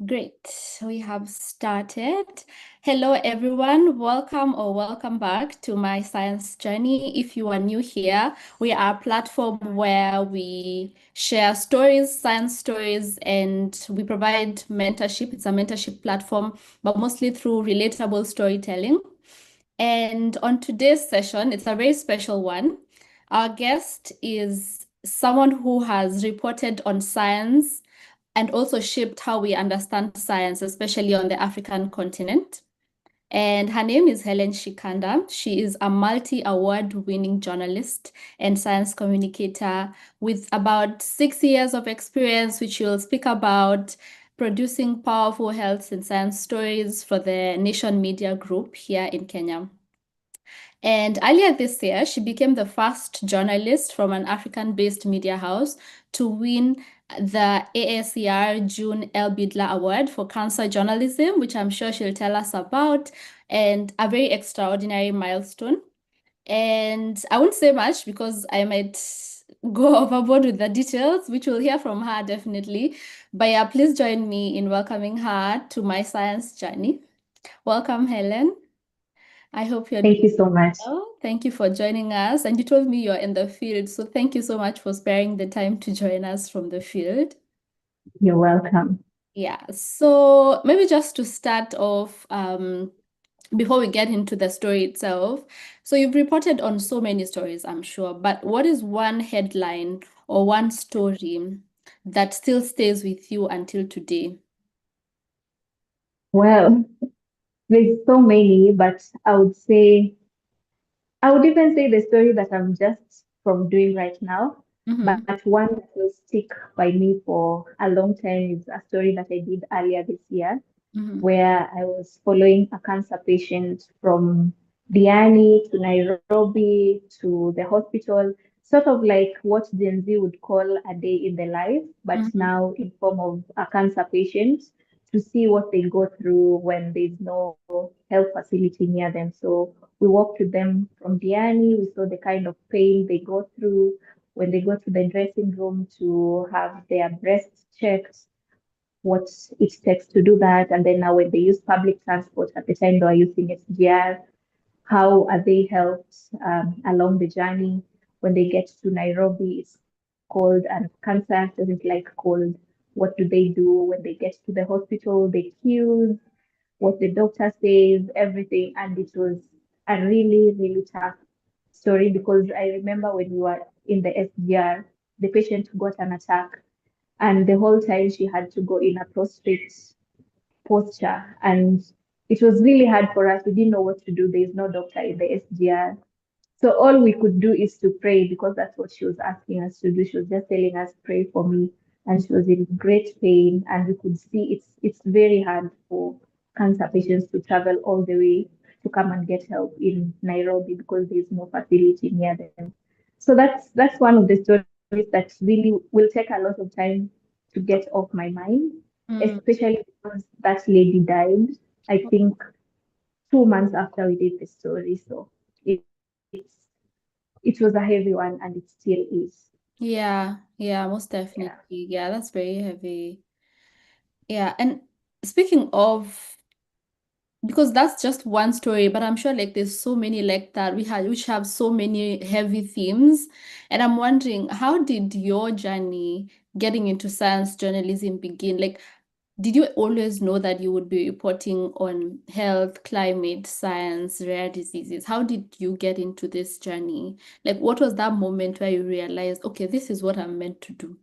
Great. We have started. Hello, everyone. Welcome back to My Science Journey. If you are new here, we are a platform where we share stories, science stories, and we provide mentorship. It's a mentorship platform, but mostly through relatable storytelling. And on today's session, it's a very special one. Our guest is someone who has reported on science and also shaped how we understand science, especially on the African continent. And her name is Hellen Shikanda. She is a multi-award winning journalist and science communicator with about 6 years of experience, which she'll speak about producing powerful health and science stories for the Nation Media Group here in Kenya. And earlier this year, she became the first journalist from an African-based media house to win the AACR June L. Bidler Award for Cancer Journalism, which I'm sure she'll tell us about, and a very extraordinary milestone. And I won't say much because I might go overboard with the details, which we'll hear from her definitely. But yeah, please join me in welcoming her to my science journey. Welcome, Hellen. I hope you're Thank doing you so much. well. Thank you for joining us. And you told me you're in the field, so thank you so much for sparing the time to join us from the field. You're welcome. Yeah, so maybe just to start off, before we get into the story itself, so you've reported on so many stories, I'm sure, but what is one headline or one story that still stays with you until today? Well, there's so many, but I would even say the story that I'm just from doing right now, but Mm-hmm. one that will stick by me for a long time is a story that I did earlier this year, Mm-hmm. where I was following a cancer patient from Diani to Nairobi to the hospital, sort of like what Gen Z would call a day in the life, but Mm-hmm. now in form of a cancer patient to see what they go through when there's no health facility near them. So we walked with them from Diani. We saw the kind of pain they go through when they go to the dressing room to have their breasts checked, what it takes to do that. And then now when they use public transport, at the time they were using SGR, how are they helped along the journey? When they get to Nairobi, it's cold and cancer doesn't like cold. What do they do when they get to the hospital? They queue, what the doctor says, everything. And it was a really, really tough story because I remember when we were in the SGR, the patient got an attack, and the whole time she had to go in a prostrate posture. And it was really hard for us. We didn't know what to do. There's no doctor in the SGR. So all we could do is to pray because that's what she was asking us to do. She was just telling us, pray for me. And she was in great pain. And we could see it's very hard for cancer patients to travel all the way to come and get help in Nairobi because there's no facility near them. So that's one of the stories that really will take a lot of time to get off my mind, Mm. especially because that lady died, I think 2 months after we did the story. So it was a heavy one and it still is. Yeah, most Yeah. definitely. Yeah, that's very heavy. Yeah, and speaking of, because that's just one story, but I'm sure like there's so many like that we had which have so many heavy themes. And I'm wondering, how did your journey getting into science journalism begin? Like, did you always know that you would be reporting on health, climate, science, rare diseases? How did you get into this journey? Like, what was that moment where you realized, okay, this is what I'm meant to do?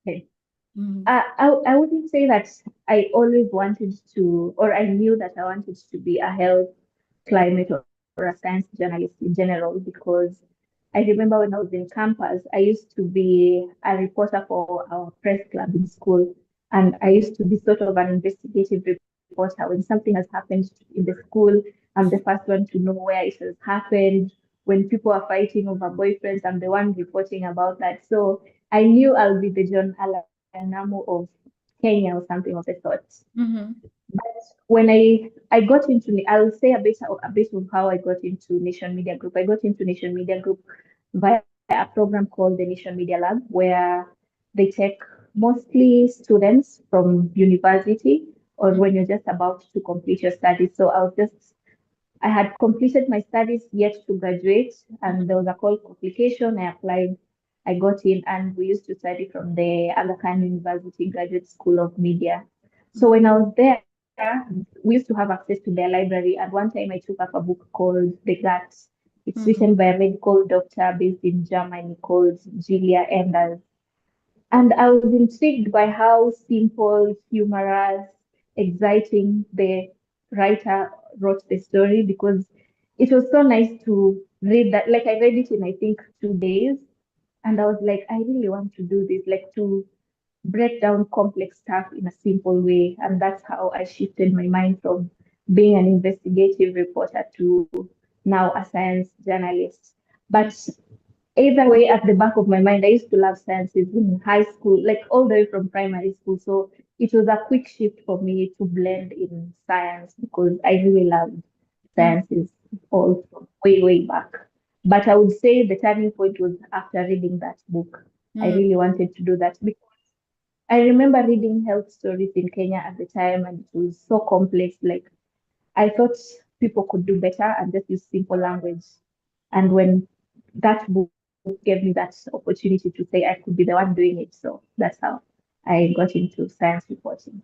Okay. Mm. I wouldn't say that I always wanted to, or I knew that I wanted to be a health, climate, or a science journalist in general because I remember when I was in campus, I used to be a reporter for our press club in school. And I used to be sort of an investigative reporter. When something has happened in the school, I'm the first one to know where it has happened. When people are fighting over boyfriends, I'm the one reporting about that. So I knew I'll be the John Alamo of Kenya or something of the sort. Mm-hmm. When I got into, I'll say a bit of how I got into Nation Media Group. I got into Nation Media Group via a program called the Nation Media Lab, where they take mostly students from university or when you're just about to complete your studies. So I had completed my studies yet to graduate, and there was a call for application. I applied, I got in, and we used to study from the Aga Khan University Graduate School of Media. So when I was there, we used to have access to their library. And one time I took up a book called The Guts. It's written Mm-hmm. by a medical doctor based in Germany called Julia Enders. And I was intrigued by how simple, humorous, exciting the writer wrote the story because it was so nice to read that. Like I read it in I think 2 days, and I was like, I really want to do this, like to break down complex stuff in a simple way. And that's how I shifted my mind from being an investigative reporter to now a science journalist. But either way, at the back of my mind, I used to love sciences in high school, like all the way from primary school. So it was a quick shift for me to blend in science because I really loved sciences all from way, way back. But I would say the turning point was after reading that book. I Mm-hmm. really wanted to do that because I remember reading health stories in Kenya at the time, and it was so complex. Like I thought people could do better and just use simple language. And when that book gave me that opportunity to say I could be the one doing it, so that's how I got into science reporting.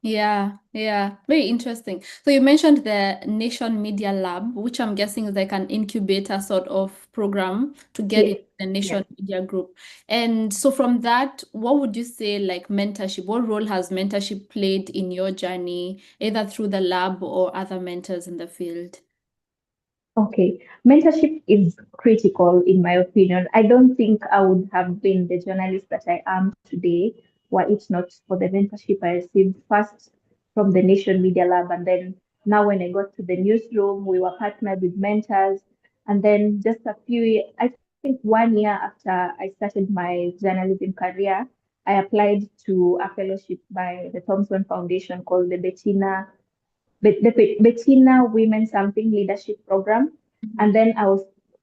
Yeah, yeah, very interesting. So you mentioned the Nation Media Lab, which I'm guessing is like an incubator sort of program to get Yes, into the yes. Nation Media Group. And so from that, what would you say like mentorship? What role has mentorship played in your journey, either through the lab or other mentors in the field? Okay, mentorship is critical in my opinion. I don't think I would have been the journalist that I am today were it not for the mentorship I received first from the Nation Media Lab. And then now when I got to the newsroom, we were partnered with mentors. And then just a few, I think 1 year after I started my journalism career, I applied to a fellowship by the Thomson Foundation called the Bettina Women Something Leadership Program. And then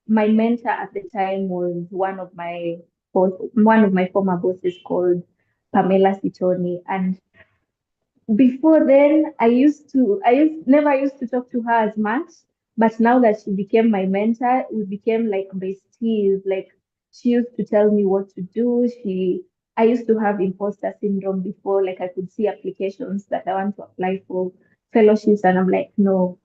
my mentor at the time was one of my former bosses called Pamela Sitoni. And before then, never used to talk to her as much, but now that she became my mentor, we became like besties. Like she used to tell me what to do. I used to have imposter syndrome before, like I could see applications that I want to apply for fellowships, and I'm like, no,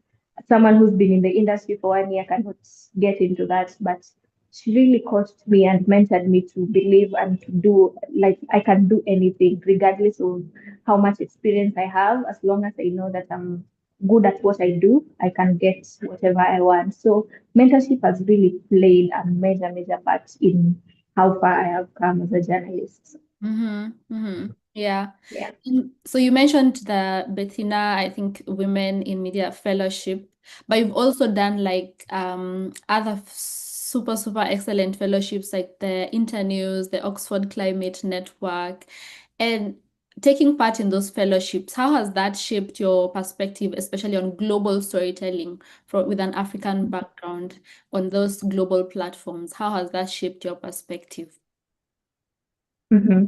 someone who's been in the industry for 1 year cannot get into that. But she really coached me and mentored me to believe and to do like I can do anything, regardless of how much experience I have, as long as I know that I'm good at what I do, I can get whatever I want. So mentorship has really played a major, major part in how far I have come as a journalist. Mm-hmm. Mm-hmm. Yeah. Yeah. So you mentioned the Bettina, I think, Women in Media Fellowship, but you've also done like other super, super excellent fellowships like the Internews, the Oxford Climate Network, and taking part in those fellowships, how has that shaped your perspective, especially on global storytelling with an African background on those global platforms? How has that shaped your perspective? hmm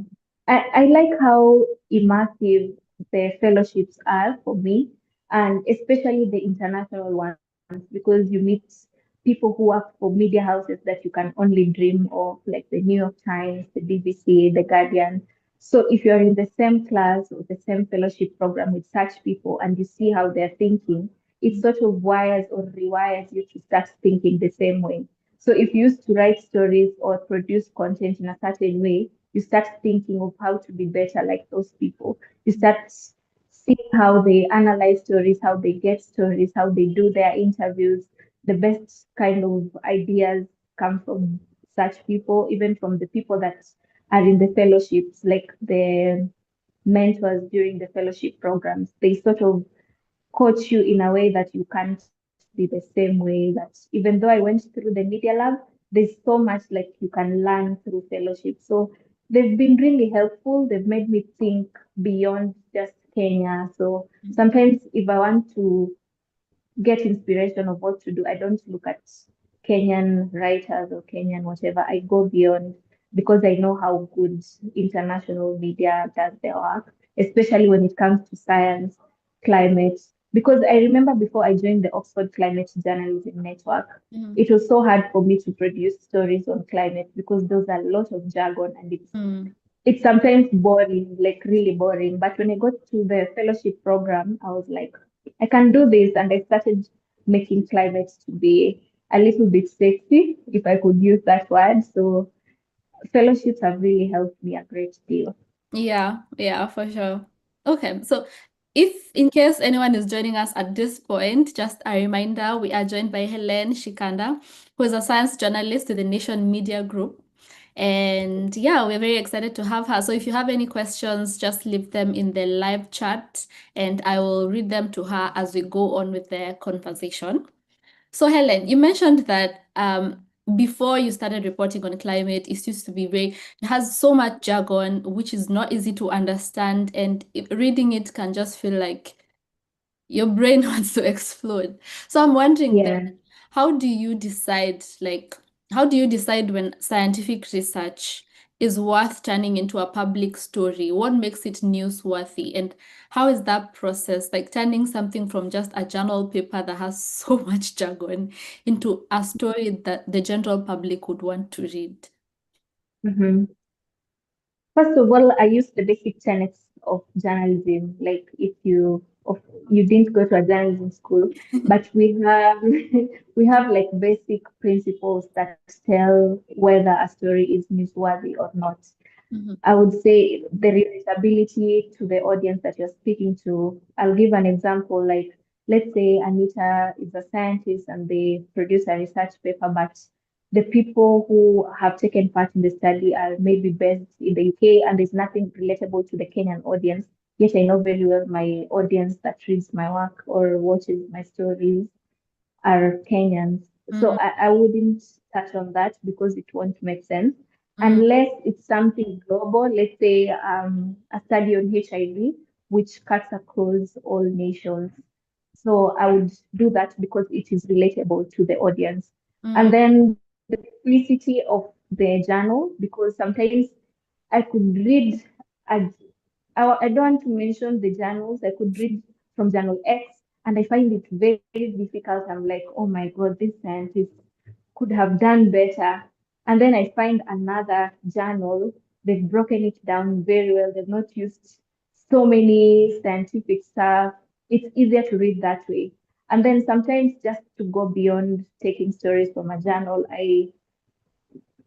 I like how immersive the fellowships are for me, and especially the international ones, because you meet people who work for media houses that you can only dream of, like the New York Times, the BBC, the Guardian. So if you're in the same class or the same fellowship program with such people and you see how they're thinking, it sort of wires or rewires you to start thinking the same way. So if you used to write stories or produce content in a certain way, you start thinking of how to be better like those people. You start seeing how they analyze stories, how they get stories, how they do their interviews. The best kind of ideas come from such people, even from the people that are in the fellowships, like the mentors during the fellowship programs. They sort of coach you in a way that you can't be the same way. That even though I went through the media lab, there's so much like you can learn through fellowship. So they've been really helpful. They've made me think beyond just Kenya. So sometimes if I want to get inspiration of what to do, I don't look at Kenyan writers or Kenyan whatever. I go beyond. because I know how good international media does their work, especially when it comes to science, climate. Because I remember before I joined the Oxford Climate Journalism Network, Mm, it was so hard for me to produce stories on climate because there's a lot of jargon and mm, it's sometimes boring, like really boring. But when I got to the fellowship program, I was like, I can do this. And I started making climate to be a little bit sexy, if I could use that word. So fellowships have really helped me a great deal. yeah, yeah, for sure. Okay, so if in case anyone is joining us at this point, just a reminder, we are joined by Hellen Shikanda, who is a science journalist with the Nation Media Group. And yeah, we're very excited to have her. So if you have any questions, just leave them in the live chat and I will read them to her as we go on with the conversation. So Hellen, you mentioned that before you started reporting on climate, it used to be very, it has so much jargon, which is not easy to understand, and reading it can just feel like your brain wants to explode. So I'm wondering then, Yeah. how do you decide, like, how do you decide when scientific research is worth turning into a public story? What makes it newsworthy? And how is that process, like turning something from just a journal paper that has so much jargon into a story that the general public would want to read? Mhm. First of all, I use the basic tenets of journalism. Like if you didn't go to a journalism school, but we have we have like basic principles that tell whether a story is newsworthy or not. Mhm, I would say the relatability to the audience that you're speaking to. I'll give an example. Like, let's say Anita is a scientist and they produce a research paper, but the people who have taken part in the study are maybe based in the UK and there's nothing relatable to the Kenyan audience. Yet I know very well my audience that reads my work or watches my stories are Kenyans. So mhm, I wouldn't touch on that because it won't make sense mhm, unless it's something global, let's say a study on HIV, which cuts across all nations. So I would do that because it is relatable to the audience. mhm, And then the simplicity of the journal, because sometimes I could read a I don't want to mention the journals. I could read from journal X and I find it very, very difficult. I'm like, oh my God, this scientist could have done better. And then I find another journal. They've broken it down very well. They've not used so many scientific stuff. It's easier to read that way. And then sometimes just to go beyond taking stories from a journal, I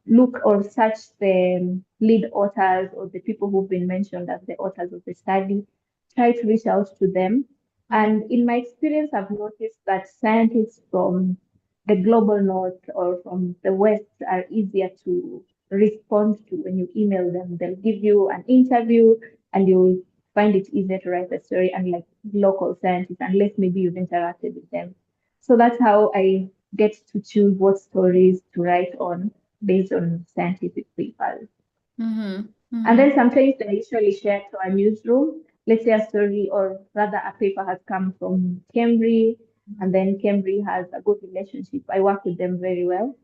look or search the lead authors or the people who've been mentioned as the authors of the study, try to reach out to them. mhm, And in my experience, I've noticed that scientists from the global north or from the west are easier to respond to when you email them. They'll give you an interview and you'll find it easier to write a story, unlike local scientists, unless maybe you've interacted with them. So that's how I get to choose what stories to write on based on scientific papers. mhm, And mhm, then sometimes they usually share to a newsroom. Let's say a story or rather a paper has come from Cambridge, and then Cambridge has a good relationship. I work with them very well.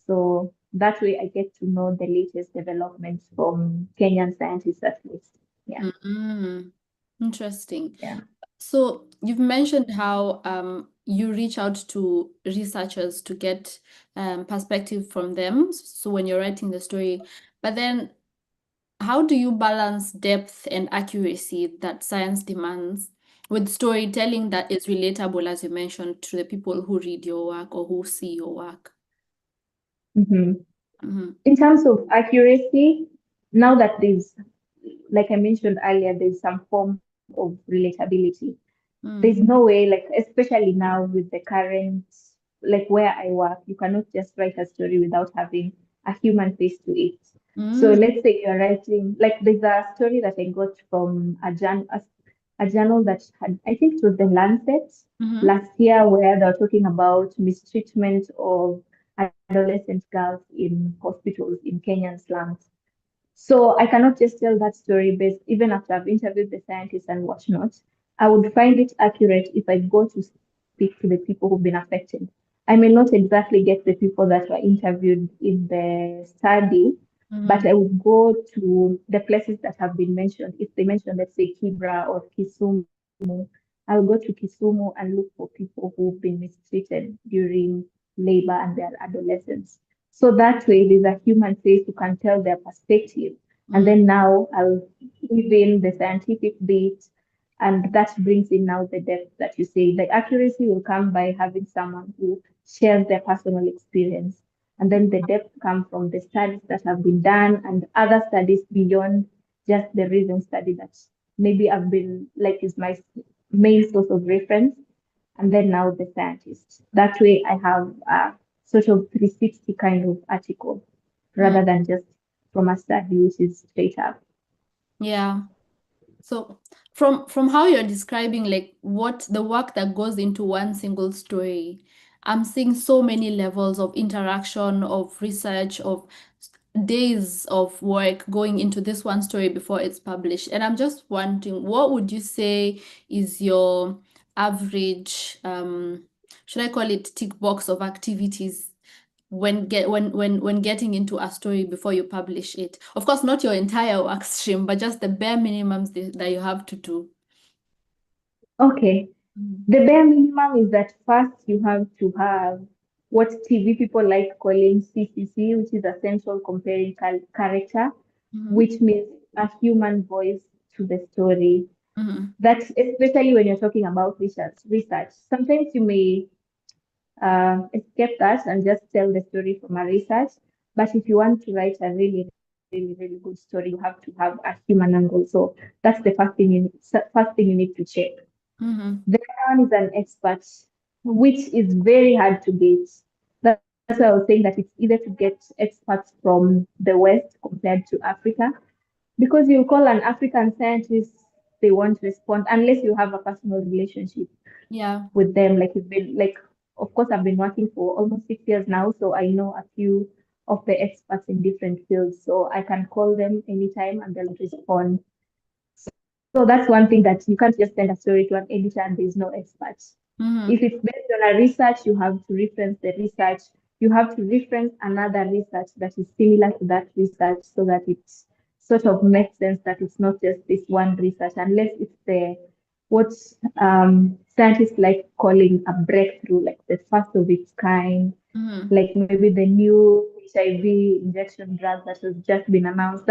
So that way I get to know the latest developments from Kenyan scientists at least. Yeah. mhm. Interesting. Yeah. So you've mentioned how you reach out to researchers to get perspective from them. So when you're writing the story, but then how do you balance depth and accuracy that science demands with storytelling that is relatable, as you mentioned, to the people who read your work or who see your work? hmm Mm-hmm. In terms of accuracy, now that there's, like I mentioned earlier, there's some form of relatability. There's Mm, no way, like especially now with the current, like where I work, you cannot just write a story without having a human face to it. So mm, let's say you're writing, like there's a story that I got from a journal that had, I think it was the Lancet mm-hmm. last year, where they were talking about mistreatment of adolescent girls in hospitals in Kenyan slums. So I cannot just tell that story based, even after I've interviewed the scientists and whatnot. I would find it accurate if I go to speak to the people who've been affected. I may not exactly get the people that were interviewed in the study, but I would go to the places that have been mentioned. If they mention, let's say, Kibra or Kisumu, I'll go to Kisumu and look for people who've been mistreated during labor and their adolescence. So that way, there's a human face who can tell their perspective. And then now I'll weave in the scientific bit, and that brings in now the depth that you say. The accuracy will come by having someone who shares their personal experience. And then the depth comes from the studies that have been done and other studies beyond just the recent study that maybe I've been like is my main source of reference. And then now the scientists. That way I have a sort of 360 kind of article rather than just from a study which is straight up. Yeah. So from how you're describing like what the work that goes into one single story, I'm seeing so many levels of interaction, of research, of days of work going into this one story before it's published. And I'm just wondering, what would you say is your average, should I call it tick box of activities when getting into a story before you publish it? Of course, not your entire work stream, but just the bare minimums that you have to do. Okay. The bare minimum is that first you have to have what TV people like calling CCC, which is a central comparing character, which means a human voice to the story. That's especially when you're talking about research. Sometimes you may escape that and just tell the story from a research. But if you want to write a really good story, you have to have a human angle. So that's the first thing you need to check. The other one is an expert, which is very hard to get. That's why I was saying that it's either to get experts from the West compared to Africa, because you call an African scientist, they won't respond unless you have a personal relationship Yeah. with them. Like you've been like, of course, I've been working for almost 6 years now, so I know a few of the experts in different fields. So I can call them anytime and they'll respond. So that's one thing that you can't just send a story to an editor and there's no experts. If it's based on a research, you have to reference the research. You have to reference another research that is similar to that research so that it sort of makes sense that it's not just this one research, unless it's the what scientists like calling a breakthrough, like the first of its kind, like maybe the new HIV injection drug that has just been announced.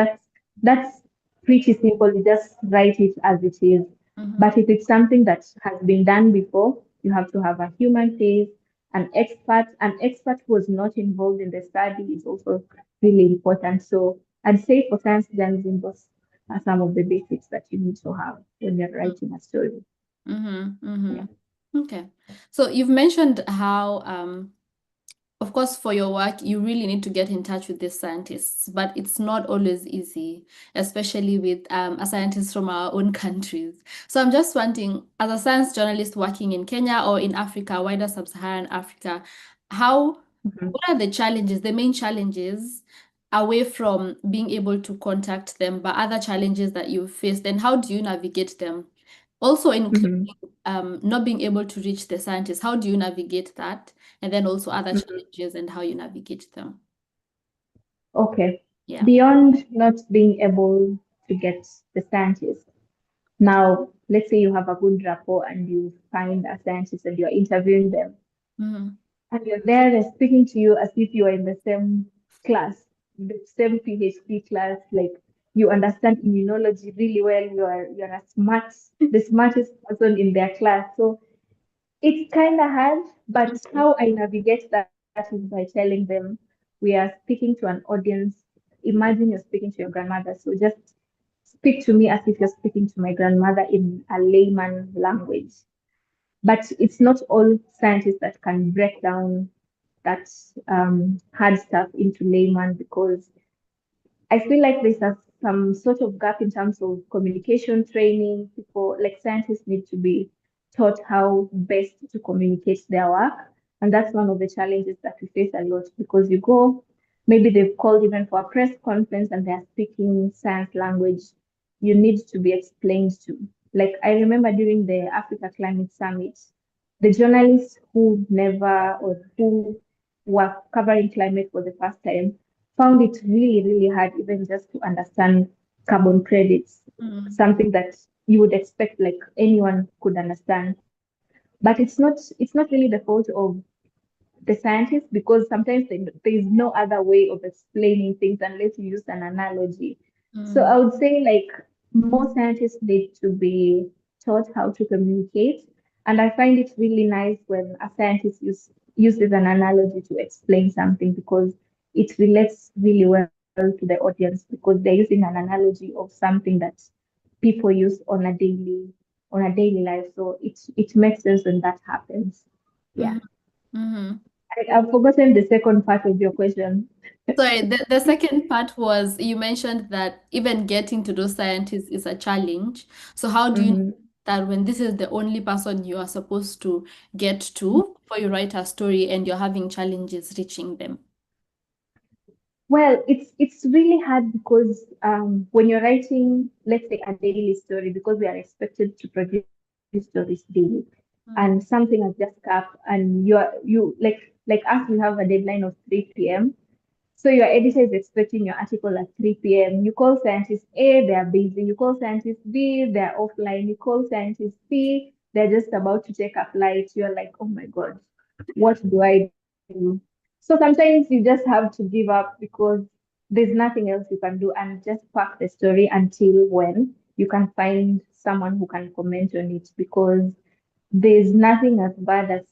That's pretty simple. You just write it as it is. But if it's something that has been done before, you have to have a human face, an expert who was not involved in the study is also really important. So I'd say for science journalism, those are some of the basics that you need to have when you're writing a story. Yeah. Okay. So you've mentioned how of course, for your work, you really need to get in touch with these scientists, but it's not always easy, especially with a scientist from our own countries. So I'm just wondering, as a science journalist working in Kenya or in Africa, wider sub-Saharan Africa, Mhm. what are the challenges, the main challenges, away from being able to contact them, but other challenges that you faced, and how do you navigate them? Also, including Mhm. not being able to reach the scientists, how do you navigate that? And then also other Mhm. challenges and how you navigate them. Okay. Yeah. Beyond not being able to get the scientist, now let's say you have a good rapport and you find a scientist and you're interviewing them, Mm-hmm. and you're there, they're speaking to you as if you are in the same class, the same PhD class, like you understand immunology really well, you're the smartest person in their class. So it's kind of hard, but how I navigate that is by telling them we are speaking to an audience. Imagine you're speaking to your grandmother. So just speak to me as if you're speaking to my grandmother in a layman language. But it's not all scientists that can break down that hard stuff into layman, because I feel like some sort of gap in terms of communication training. People like scientists need to be taught how best to communicate their work. And that's one of the challenges that we face a lot, because you go, maybe they've called even for a press conference and they're speaking science language. You need to be explained to. Like I remember during the Africa Climate Summit, the journalists who never or who were covering climate for the first time found it really, really hard even just to understand carbon credits, Mm, something that you would expect like anyone could understand. But it's not really the fault of the scientists because sometimes there is no other way of explaining things unless you use an analogy. So mm, I would say like more scientists need to be taught how to communicate. And I find it really nice when a scientist uses an analogy to explain something because it relates really well to the audience because they're using an analogy of something that people use on a daily life. So it makes sense when that happens. Yeah. mhm, mhm. I've forgotten the second part of your question. Sorry, the second part was you mentioned that even getting to those scientists is a challenge. So how do you know Mhm. that when this is the only person you are supposed to get to before you write a story and you're having challenges reaching them? Well, it's really hard because when you're writing, let's say, a daily story, because we are expected to produce stories daily, and Mm, something has just come up, and like us, we have a deadline of 3 p.m. So your editor is expecting your article at 3 p.m. You call scientist A, they're busy. You call scientist B, they're offline. You call scientist C, they're just about to take a flight. You're like, oh my God, what do I do? So sometimes you just have to give up because there's nothing else you can do and just pack the story until when you can find someone who can comment on it because there's nothing as bad as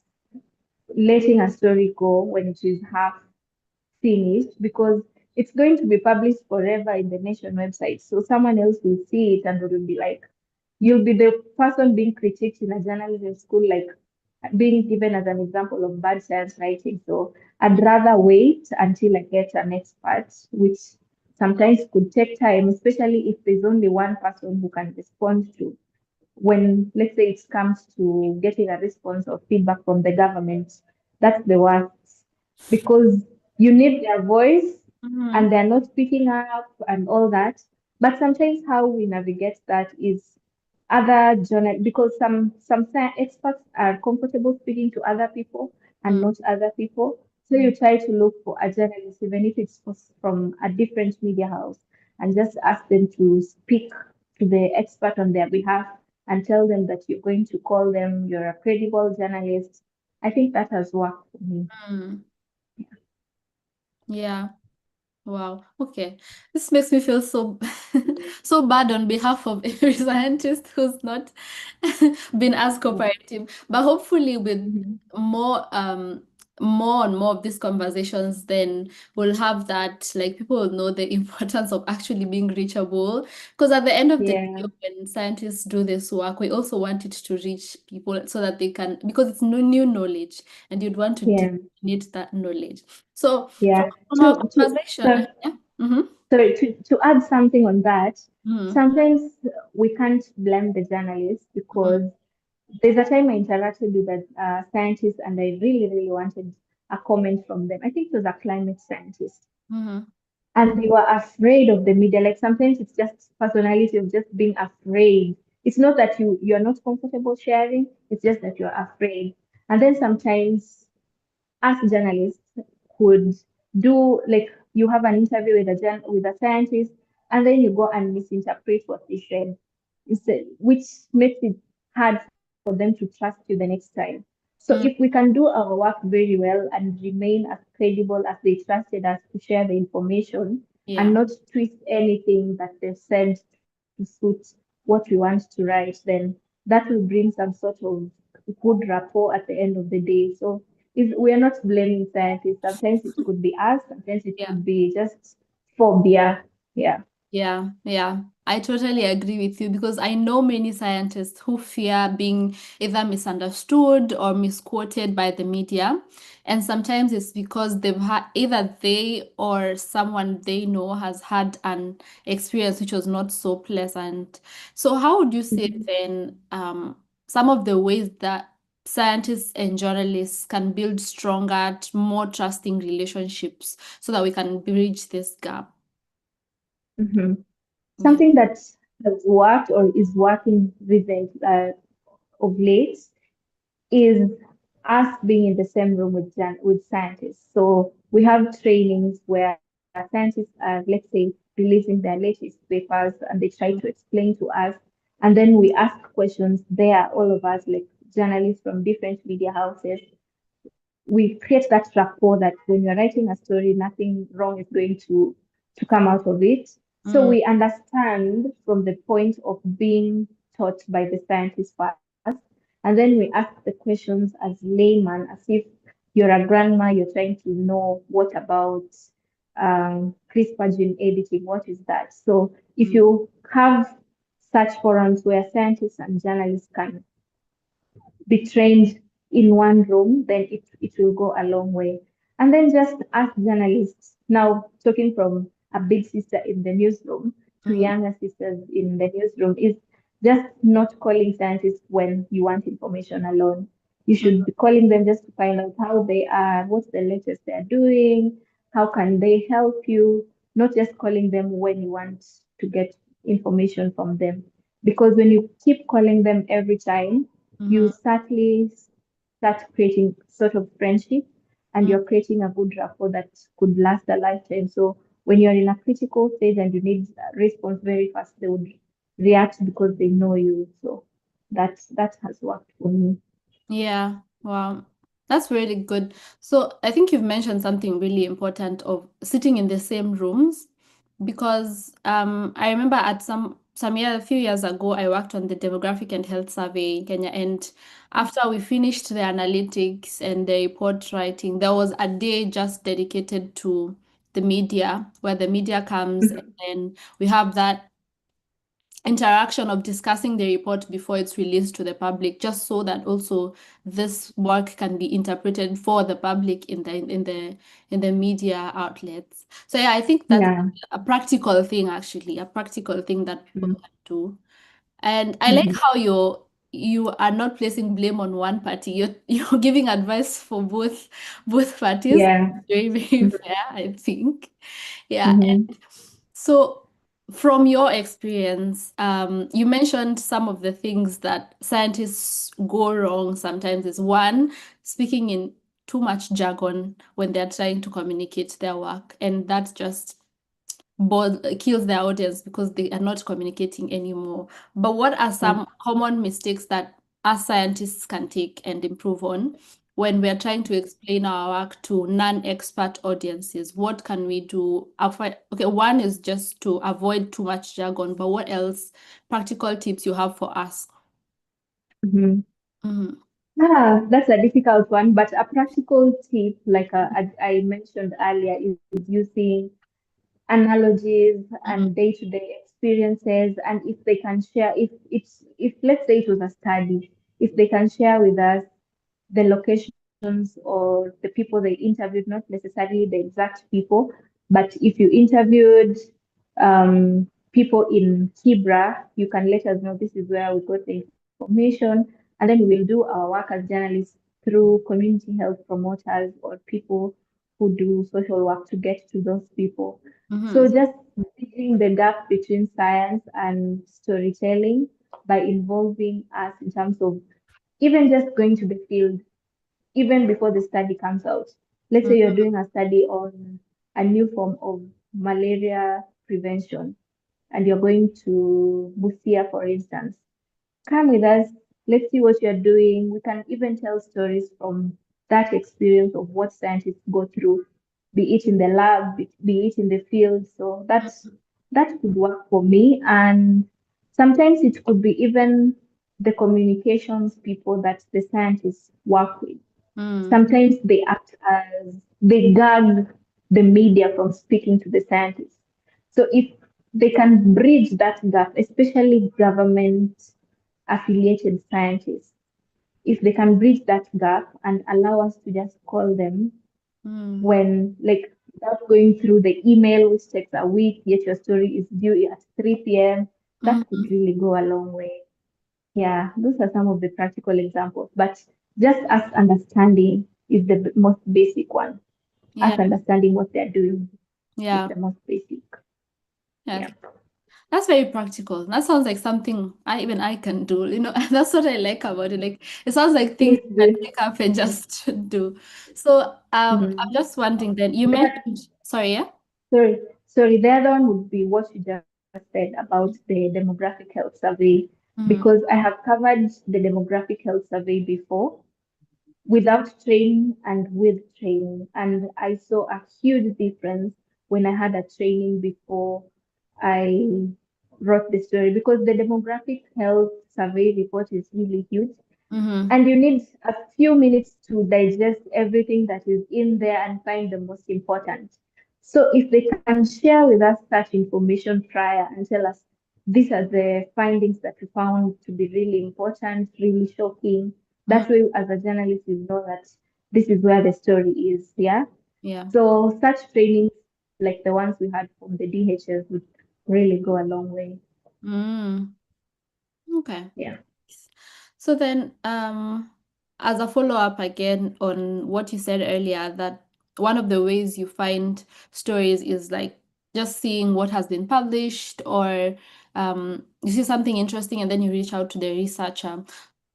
letting a story go when it is half finished because it's going to be published forever in the Nation website. So someone else will see it and will be like, you'll be the person being critiqued in a journalism school, like being given as an example of bad science writing. So I'd rather wait until I get an expert, which sometimes could take time, especially if there's only one person who can respond to when, let's say, it comes to getting a response or feedback from the government, that's the worst because you need their voice and mhm, they're not picking up and all that. But sometimes how we navigate that is other journal because some experts are comfortable speaking to other people and mm, not other people. So mm, you try to look for a journalist, even if it's from a different media house, and just ask them to speak to the expert on their behalf and tell them that you're going to call them, you're a credible journalist. I think that has worked for me. mm. Yeah. Wow. Okay. This makes me feel so so bad on behalf of every scientist who's not been as Yeah. cooperative. But hopefully with Mhm. more more and more of these conversations, then we'll have that like people will know the importance of actually being reachable. Because at the end of the day, Yeah, when scientists do this work, we also want it to reach people so that they can because it's new knowledge and you'd want to yeah, disseminate that knowledge. So yeah. from our conversation, So, yeah. Mm-hmm. to add something on that, Mm-hmm. sometimes we can't blame the journalist because there's a time I interacted with a scientist and I really, really wanted a comment from them. I think it was a climate scientist. Mm-hmm. And they were afraid of the media. Like sometimes it's just personality of just being afraid. It's not that you're not comfortable sharing, it's just that you're afraid. And then sometimes us journalists could do like you have an interview with with a scientist and then you go and misinterpret what they said instead, which makes it hard for them to trust you the next time. So if we can do our work very well and remain as credible as they trusted us to share the information and Yeah. not twist anything that they've said to suit what we want to write, then that will bring some sort of good rapport at the end of the day. So we are not blaming scientists. Sometimes it could be us, sometimes it Yeah. could be just phobia. Yeah. Yeah, yeah, I totally agree with you because I know many scientists who fear being either misunderstood or misquoted by the media. And sometimes it's because they've had either they or someone they know has had an experience which was not so pleasant. So, how would you say Mhm. then some of the ways that scientists and journalists can build stronger, more trusting relationships so that we can bridge this gap? Mhm. Yeah. Something that has worked or is working of late is us being in the same room with with scientists. So we have trainings where scientists are, let's say, releasing their latest papers and they try to explain to us. And then we ask questions there, all of us, like journalists from different media houses. We create that rapport that when you're writing a story, nothing wrong is going to come out of it. So Mm, we understand from the point of being taught by the scientists first, and then we ask the questions as layman, as if you're a grandma, you're trying to know what about CRISPR gene editing, what is that? So if mm, you have such forums where scientists and journalists can be trained in one room, then it will go a long way. And then just as journalists, now talking from a big sister in the newsroom to mm, younger sisters in the newsroom, is just not calling scientists when you want information alone. You should be calling them just to find out how they are, what's the latest they're doing, how can they help you, not just calling them when you want to get information from them. Because when you keep calling them every time, you mm, certainly start creating sort of friendship and mm. you're creating a good rapport that could last a lifetime. So when you're in a critical stage and you need a response very fast, they would react because they know you. So that has worked for me. Yeah, wow. That's really good. So I think you've mentioned something really important of sitting in the same rooms because I remember at some year a few years ago I worked on the demographic and health survey in Kenya, and after we finished the analytics and the report writing, there was a day just dedicated to the media where the media comes and then we have that interaction of discussing the report before it's released to the public, just so that also this work can be interpreted for the public in the media outlets. So yeah, I think that's Yeah. a practical thing, actually, a practical thing that people Mhm. can do. And I like Mhm. how you are not placing blame on one party. You're giving advice for both parties. Yeah. Very, very fair, I think. Yeah. Mhm. So, from your experience, you mentioned some of the things that scientists go wrong sometimes is one, speaking in too much jargon when they're trying to communicate their work, and that just kills their audience because they are not communicating anymore. But what are Yeah. some common mistakes that us scientists can take and improve on when we're trying to explain our work to non-expert audiences? What can we do? Okay, one is just to avoid too much jargon, but what else? Practical tips you have for us? Mhm. Mm-hmm. That's a difficult one, but a practical tip, like I mentioned earlier, is using analogies and day-to-day experiences. And if they can share, if let's say it was a study, if they can share with us the locations or the people they interviewed, not necessarily the exact people, but if you interviewed people in Kibra, you can let us know this is where we got the information, and then we will do our work as journalists through community health promoters or people who do social work to get to those people. So Mm-hmm. just bridging the gap between science and storytelling by involving us in terms of even just going to the field even before the study comes out. Let's say you're doing a study on a new form of malaria prevention and you're going to Busia, for instance. Come with us. Let's see what you're doing. We can even tell stories from that experience of what scientists go through, be it in the lab, be it in the field. So that could work for me. And sometimes it could be even the communications people that the scientists work with. Mm-hmm. Sometimes they act as they gag the media from speaking to the scientists. So if they can bridge that gap, especially government affiliated scientists, if they can bridge that gap and allow us to just call them when, like, without going through the email, which takes a week, yet your story is due at 3 p.m., that Mm-hmm. could really go a long way. Yeah, those are some of the practical examples, but just us understanding is the most basic one. Yeah. Us understanding what they're doing is Yeah. the most basic. Yeah. Yeah. That's very practical. That sounds like something I can do. That's what I like about it. Like it sounds like things Please you can do. pick up and just do. So I'm Mhm. just wondering then, you But mentioned, sorry, yeah? sorry. The other one would be what you just said about the demographic health survey, because Mm-hmm. I have covered the demographic health survey before without training and with training. And I saw a huge difference when I had a training before I wrote the story, because the demographic health survey report is really huge Mm-hmm. and you need a few minutes to digest everything that is in there and find the most important. So if they can share with us such information prior and tell us these are the findings that we found to be really important, really shocking, that way as a journalist you know that this is where the story is. Yeah. Yeah. So such trainings like the ones we had from the DHS would really go a long way. Mm. Okay. Yeah. So then, as a follow-up again on what you said earlier, that one of the ways you find stories is like just seeing what has been published, or you see something interesting and then you reach out to the researcher.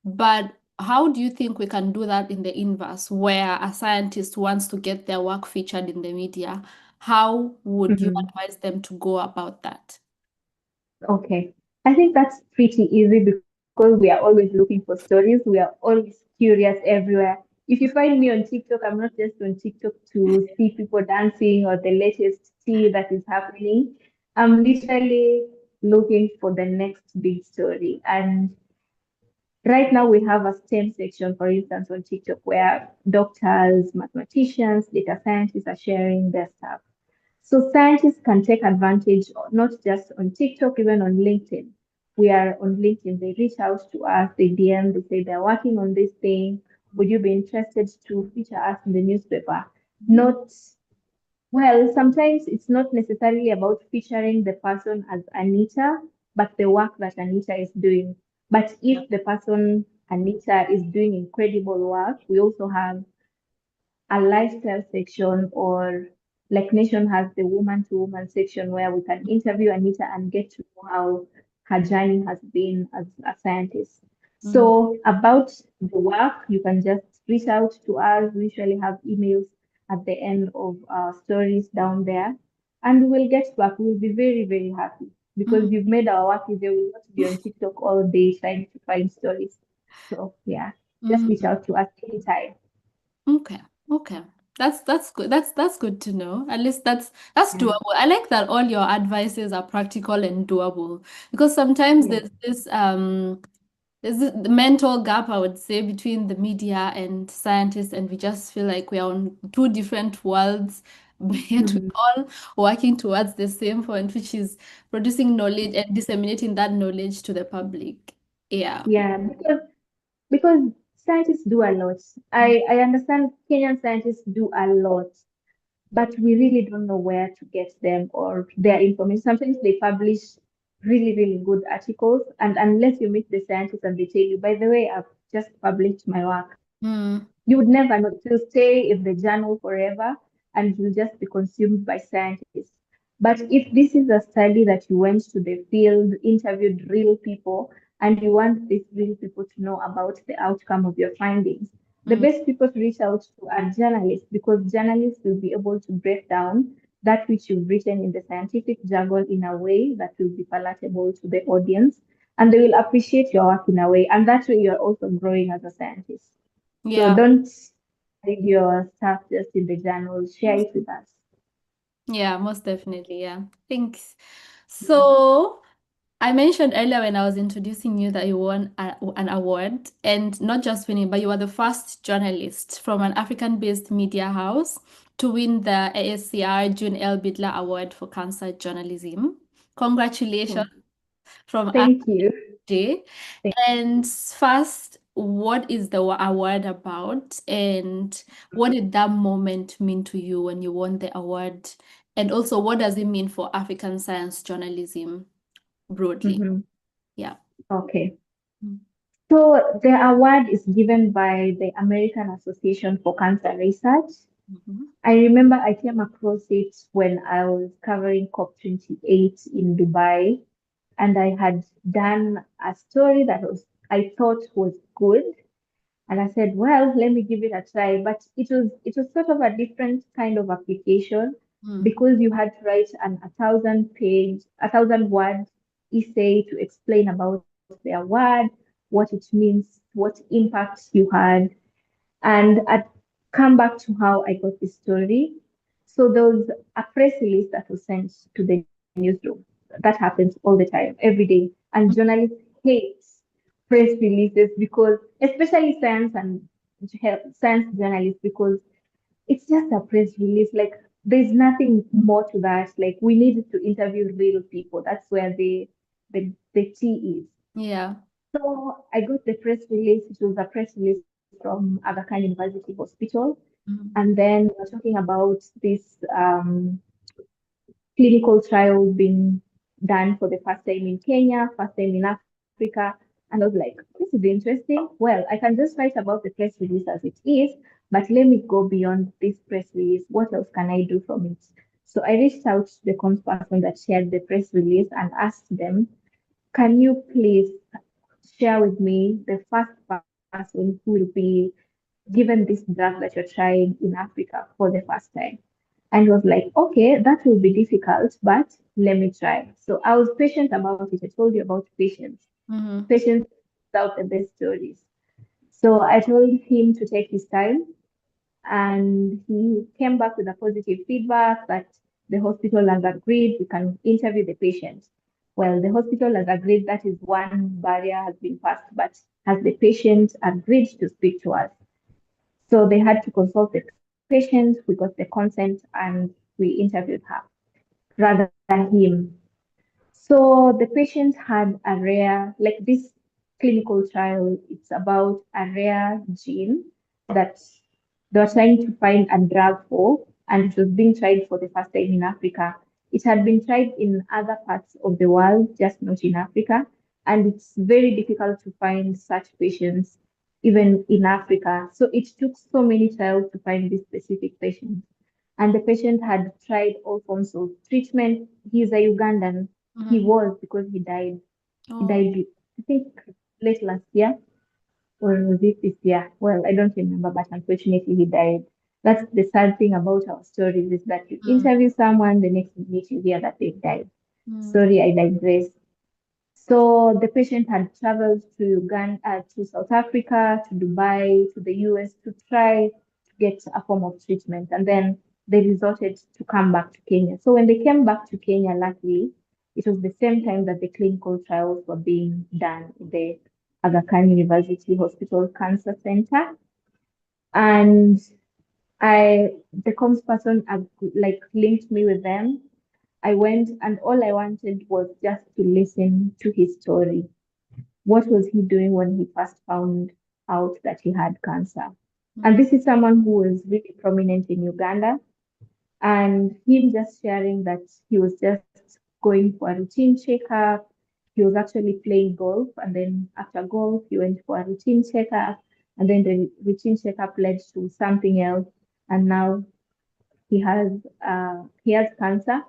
But how do you think we can do that in the inverse, where a scientist wants to get their work featured in the media? How would you Mhm. advise them to go about that? Okay. I think that's pretty easy because we are always looking for stories. We are always curious everywhere. If you find me on TikTok, I'm not just on TikTok to see people dancing or the latest tea that is happening. I'm literally looking for the next big story. And right now we have a STEM section, for instance, on TikTok where doctors, mathematicians, data scientists are sharing their stuff. So scientists can take advantage not just on TikTok, even on LinkedIn. We are on LinkedIn. They reach out to us, they DM, they say they're working on this thing. Would you be interested to feature us in the newspaper? Not, well, sometimes it's not necessarily about featuring the person as Anita, but the work that Anita is doing. But Yeah. if the person Anita is doing incredible work, we also have a lifestyle section, or like Nation has the woman to woman section where we can interview Anita and get to know how her journey has been as a scientist. Mm-hmm. So about the work, you can just reach out to us. We usually have emails at the end of our stories down there, and we will get back. We'll be very, very happy because you've made our work easier. We will not be on TikTok all day trying to find stories. So yeah, just reach Mm-hmm. out to us anytime. Okay. Okay. That's good. That's good to know. At least that's Yeah. doable. I like that all your advices are practical and doable, because sometimes Yeah. there's this mental gap, I would say, between the media and scientists, and we just feel like we are on two different worlds, but yet we're Mhm. all working towards the same point, which is producing knowledge and disseminating that knowledge to the public. Yeah. Yeah, because scientists do a lot. I understand Kenyan scientists do a lot, but we really don't know where to get them or their information. Sometimes they publish really, really good articles, and unless you meet the scientists and they tell you, by the way, I've just published my work, Mm, you would never know. It will stay in the journal forever and it will just be consumed by scientists. But if this is a study that you went to the field, interviewed real people, and you want these real people to know about the outcome of your findings, the mm, best people to reach out to are journalists, because journalists will be able to break down that which you've written in the scientific jargon in a way that will be palatable to the audience, and they will appreciate your work in a way. And that way, you're also growing as a scientist. So yeah. don't read your stuff just in the journal, share it with us. Yeah, most definitely. Yeah. Thanks. So, I mentioned earlier when I was introducing you that you won an award, and not just winning, but you were the first journalist from an African-based media house to win the ASCR June L. Bidler Award for Cancer Journalism. Congratulations Oh, from thank you. MSJ. Thank And first, what is the award about, and what did that moment mean to you when you won the award? And also, what does it mean for African science journalism broadly? Mhm. Yeah. Okay. Mm. So the award is given by the American Association for Cancer Research. Mhm. I remember I came across it when I was covering COP28 in Dubai, and I had done a story that was I thought was good. And I said, well, let me give it a try. But it was sort of a different kind of application Mm. because you had to write a 1,000 word essay to explain about their word, what it means, what impact you had, and I'd come back to how I got this story. So there was a press release that was sent to the newsroom. That happens all the time, every day. And journalists hate press releases because, especially science journalists, because it's just a press release. Like there's nothing more to that. Like we need to interview real people. That's where the tea is. Yeah. So I got the press release. It was a press release from Aga Khan University Hospital. And Mm. then we're talking about this clinical trial being done for the first time in Kenya, first time in Africa. And I was like, this is interesting. Well, I can just write about the press release as it is, but let me go beyond this press release. What else can I do from it? So I reached out to the comms person that shared the press release and asked them, can you please share with me the first person who will be given this drug that you're trying in Africa for the first time? And was like, okay, that will be difficult, but let me try. So I was patient about it. I told you about patience. Mm-hmm. Patience without the best stories. So I told him to take his time, and he came back with a positive feedback that the hospital has agreed we can interview the patient. Well, the hospital has agreed that is one barrier has been passed, but has the patient agreed to speak to us? So they had to consult the patient, we got the consent, and we interviewed her, rather him. So the patient had a rare, like this clinical trial, it's about a rare gene that they were trying to find a drug for, and it was being tried for the first time in Africa. It had been tried in other parts of the world, just not in Africa. And it's very difficult to find such patients even in Africa. So it took so many trials to find this specific patient. And the patient had tried all forms of treatment. He's a Ugandan. He Mm-hmm. was because he died. He Oh. died, I think, late last year or was it this year? Well, I don't remember, but unfortunately, he died. That's the sad thing about our stories is that you Mm. interview someone, the next minute you hear that they died. Mm. Sorry, I digress. So the patient had traveled to Uganda, to South Africa, to Dubai, to the US to try to get a form of treatment, and then they resorted to come back to Kenya. So when they came back to Kenya, luckily, it was the same time that the clinical trials were being done in the Aga Khan University Hospital Cancer Center, and the comms person like linked me with them. I went, and all I wanted was just to listen to his story. What was he doing when he first found out that he had cancer? And Mm. this is someone who was really prominent in Uganda. And him just sharing that he was just going for a routine checkup. He was actually playing golf. And then after golf, he went for a routine checkup. And then the routine checkup led to something else. And now he has cancer,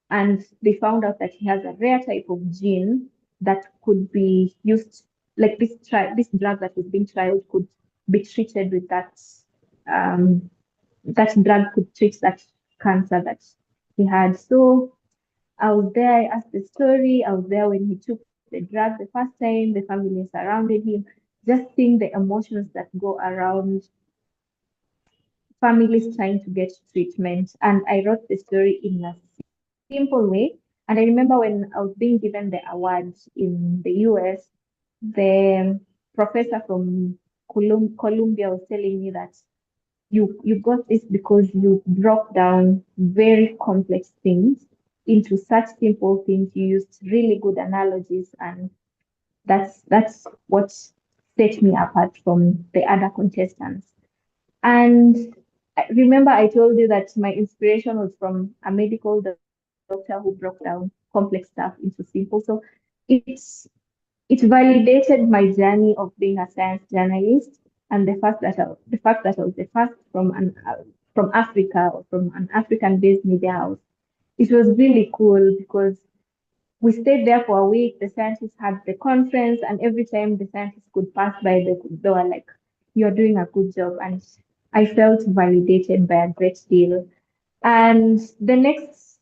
and they found out that he has a rare type of gene that could be used, like this drug that was being trialed could be treated with um, that drug could treat that cancer that he had. So I was there, I asked the story, I was there when he took the drug the first time, the family surrounded him, just seeing the emotions that go around families trying to get treatment. And I wrote the story in a simple way. And I remember when I was being given the award in the US, the professor from Columbia was telling me that you got this because you broke down very complex things into such simple things. You used really good analogies, and that's what set me apart from the other contestants. And remember, I told you that my inspiration was from a medical doctor who broke down complex stuff into simple. So it's it validated my journey of being a science journalist, and the fact that I was the first from Africa or from an African-based media house. It was really cool because we stayed there for a week. The scientists had the conference, and every time the scientists could pass by, they were like, "You're doing a good job," and I felt validated by a great deal. And the next,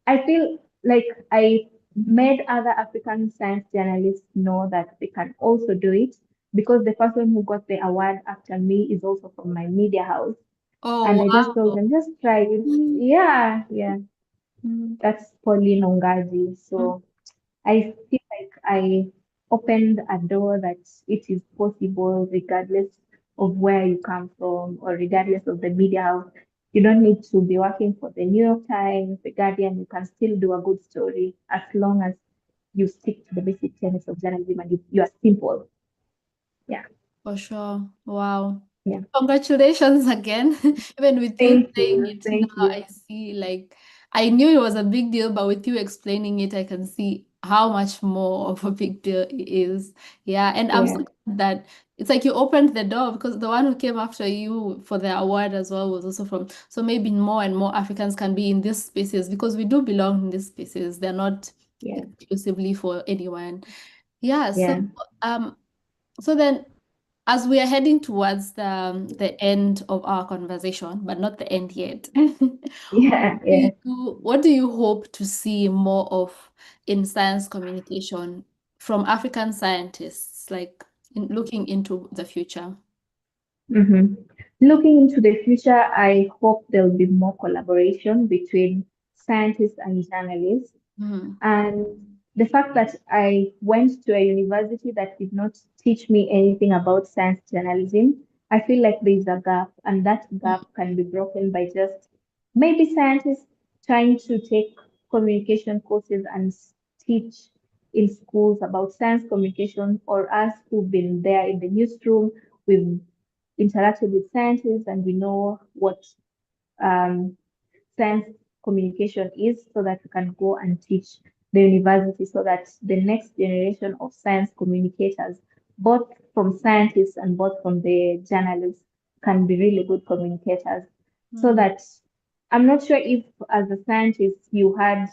I feel like I made other African science journalists know that they can also do it because the person who got the award after me is also from my media house. Oh, And I just told wow. them, just try it. Mm, Yeah, yeah, mm, that's Pauline Ongaji. mm. So I feel like I opened a door that it is possible regardless of where you come from or regardless of the media house. You don't need to be working for the New York Times, the Guardian. You can still do a good story as long as you stick to the basic tenets of journalism and you are simple. Yeah, For sure. Wow. yeah. Congratulations again. Even with you Thank saying you. it now, Thank you. I see like I knew it was a big deal, but with you explaining it, I can see how much more of a big deal it is. Yeah, and I'm so Yeah, glad that it's like you opened the door because the one who came after you for the award as well was also from. So maybe more and more Africans can be in these spaces because we do belong in these spaces. They're not yeah, exclusively for anyone. Yeah, yeah, um so then as we are heading towards the end of our conversation, but not the end yet, yeah, yeah. what do you hope to see more of in science communication from African scientists, like in looking into the future? hmm Looking into the future, I hope there'll be more collaboration between scientists and journalists. Mm, And the fact that I went to a university that did not teach me anything about science journalism, I feel like there's a gap, and that mm, gap can be broken by just maybe scientists trying to take communication courses and teach in schools about science communication, or us who've been there in the newsroom, we've interacted with scientists and we know what um, science communication is so that we can go and teach the university so that the next generation of science communicators, both from scientists and both from the journalists, can be really good communicators. So mm. that I'm not sure if, as a scientist, you had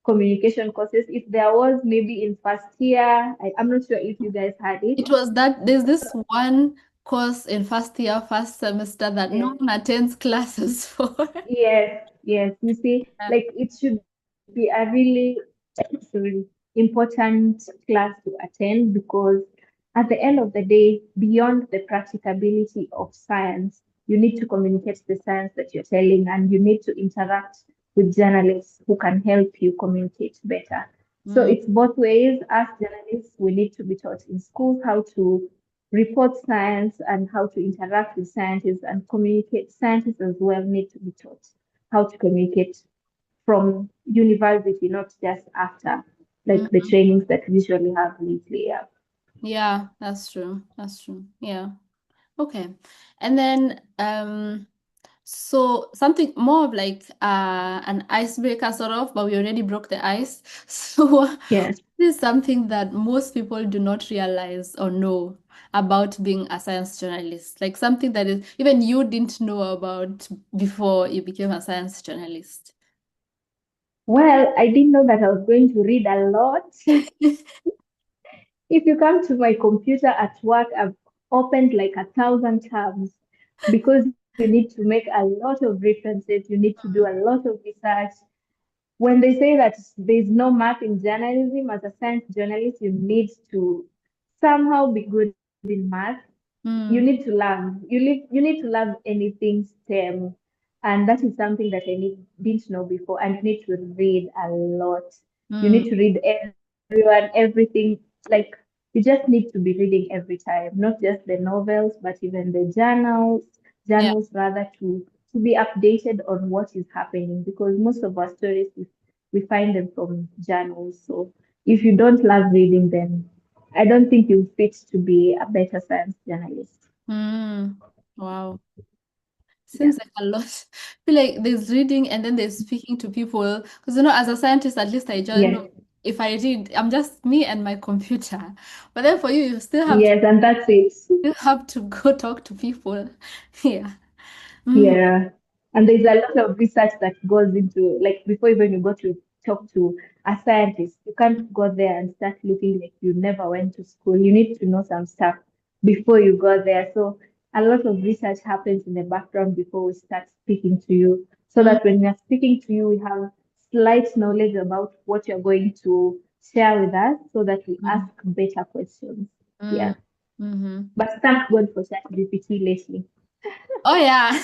communication courses. If there was, maybe in first year, I'm not sure if you guys had it. It was that there's this one course in first year, first semester that no Yes. one attends classes for. Yes, yes. You see, like it should be a really sorry, important class to attend because at the end of the day, beyond the practicability of science, you need to communicate the science that you're telling and you need to interact with journalists who can help you communicate better. So Mm, it's both ways. As journalists, we need to be taught in schools how to report science and how to interact with scientists and communicate. Scientists as well need to be taught how to communicate from university, not just after, like the mm. trainings that we usually have lately. Yeah. Yeah, that's true. That's true. Yeah. Okay. And then so something more of like an icebreaker sort of, but we already broke the ice. So Yes. this is something that most people do not realize or know about being a science journalist. Like something that is even you didn't know about before you became a science journalist. Well, I didn't know that I was going to read a lot. If you come to my computer at work, I've opened like 1,000 tabs because you need to make a lot of references, you need to do a lot of research. When they say that there's no math in journalism, as a science journalist, you need to somehow be good in math. You need to Mm, love. You need to love anything STEM, and that is something that didn't know before. And you need to read a lot. You need mm, to read everyone, everything. Like you just need to be reading every time, not just the novels, but even the yeah. journals rather to be updated on what is happening because most of our stories we find them from journals. So if you don't love reading them, I don't think you fit to be a better science journalist. Mm, wow. Yeah. Seems like a lot. I feel like there's reading and then there's speaking to people. Because as a scientist, at least I just know Yes. if I read, I'm just me and my computer. But then for you, you Yes, and that's it. still have to go talk to people. Yeah. Mm, Yeah. And there's a lot of research that goes into, like, before even you go to talk to a scientist, you can't go there and start looking like you never went to school. You need to know some stuff before you go there. So a lot of research happens in the background before we start speaking to you. so Mm, that when we are speaking to you, we have slight knowledge about what you're going to share with us so that we ask mm, better questions. mm, Yeah. mhm. But thank God for ChatGPT lately. Oh yeah,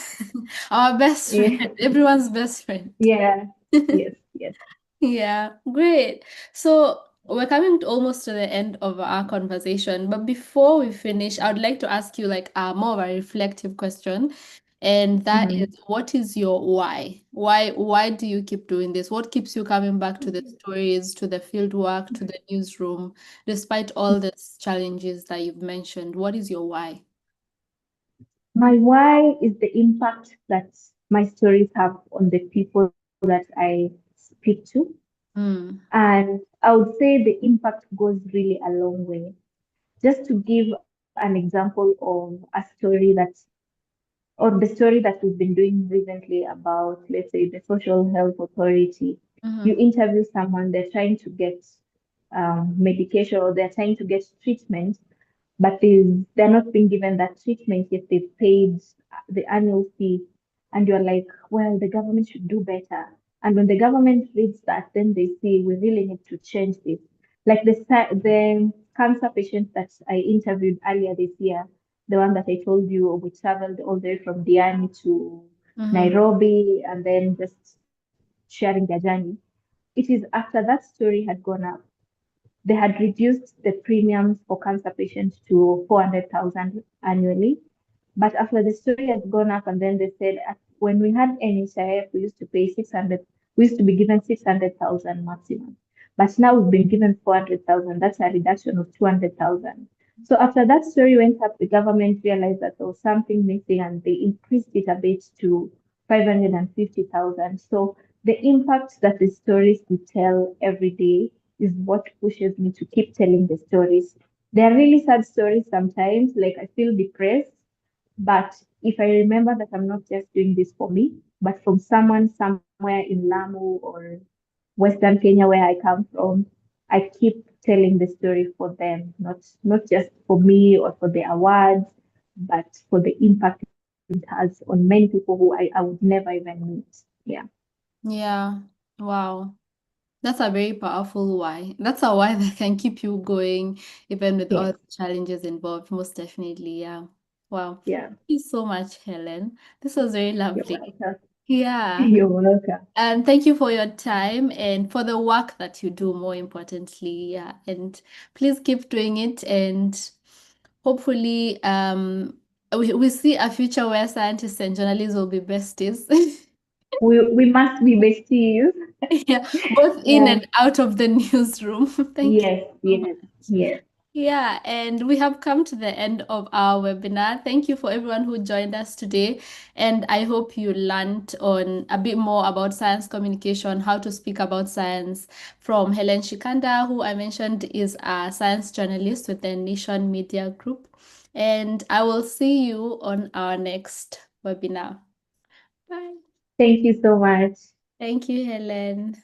our best friend, Yeah. everyone's best friend. Yeah. Yes. Yes. Yeah, great. So we're coming to almost to the end of our conversation, but before we finish, I would like to ask you like a more of a reflective question, and that is, Mhm. what is your why? Why do you keep doing this? What keeps you coming back to the stories, to the field work, to the newsroom, despite all these challenges that you've mentioned? What is your why? My why is the impact that my stories have on the people that I speak to. Mm, And I would say the impact goes really a long way. Just to give an example of a story that, or the story that we've been doing recently about, let's say, the Social Health Authority. You mm-hmm, interview someone, they're trying to get medication or they're trying to get treatment, but they're not being given that treatment yet they've paid the annual fee. And you're like, well, the government should do better. And when the government reads that, then they see we really need to change this. Like the cancer patient that I interviewed earlier this year, the one that I told you we traveled all the way from Diani to mm-hmm, Nairobi and then just sharing their journey. It is after that story had gone up, they had reduced the premiums for cancer patients to 400,000 annually. But after the story had gone up, and then they said, when we had NHIF, we used to pay 600, we used to be given 600,000 maximum. But now we've been given 400,000. That's a reduction of 200,000. So after that story went up, the government realized that there was something missing and they increased it a bit to 550,000. So the impact that the stories we tell every day is what pushes me to keep telling the stories. They are really sad stories sometimes, like I feel depressed, but if I remember that I'm not just doing this for me, but from someone somewhere in Lamu or Western Kenya where I come from, I keep telling the story for them, not just for me or for the awards, but for the impact it has on many people who I would never even meet. Yeah. yeah. Wow. That's a very powerful why. That's a why that can keep you going, even with all Yes. the challenges involved, most definitely. Yeah. Wow. Yeah. Thank you so much, Helen. This was very You're lovely. welcome. Yeah. You're welcome. And thank you for your time and for the work that you do, more importantly. Yeah. And please keep doing it. And hopefully, we see a future where scientists and journalists will be besties. We must be besties. Yeah, both in Yeah. and out of the newsroom. Thank you Yes, so much. yes, yes. Yeah, and we have come to the end of our webinar. Thank you for everyone who joined us today. And I hope you learned on a bit more about science communication, how to speak about science from Hellen Shikanda, who I mentioned is a science journalist with the Nation Media Group. And I will see you on our next webinar. Bye. Thank you so much. Thank you, Helen.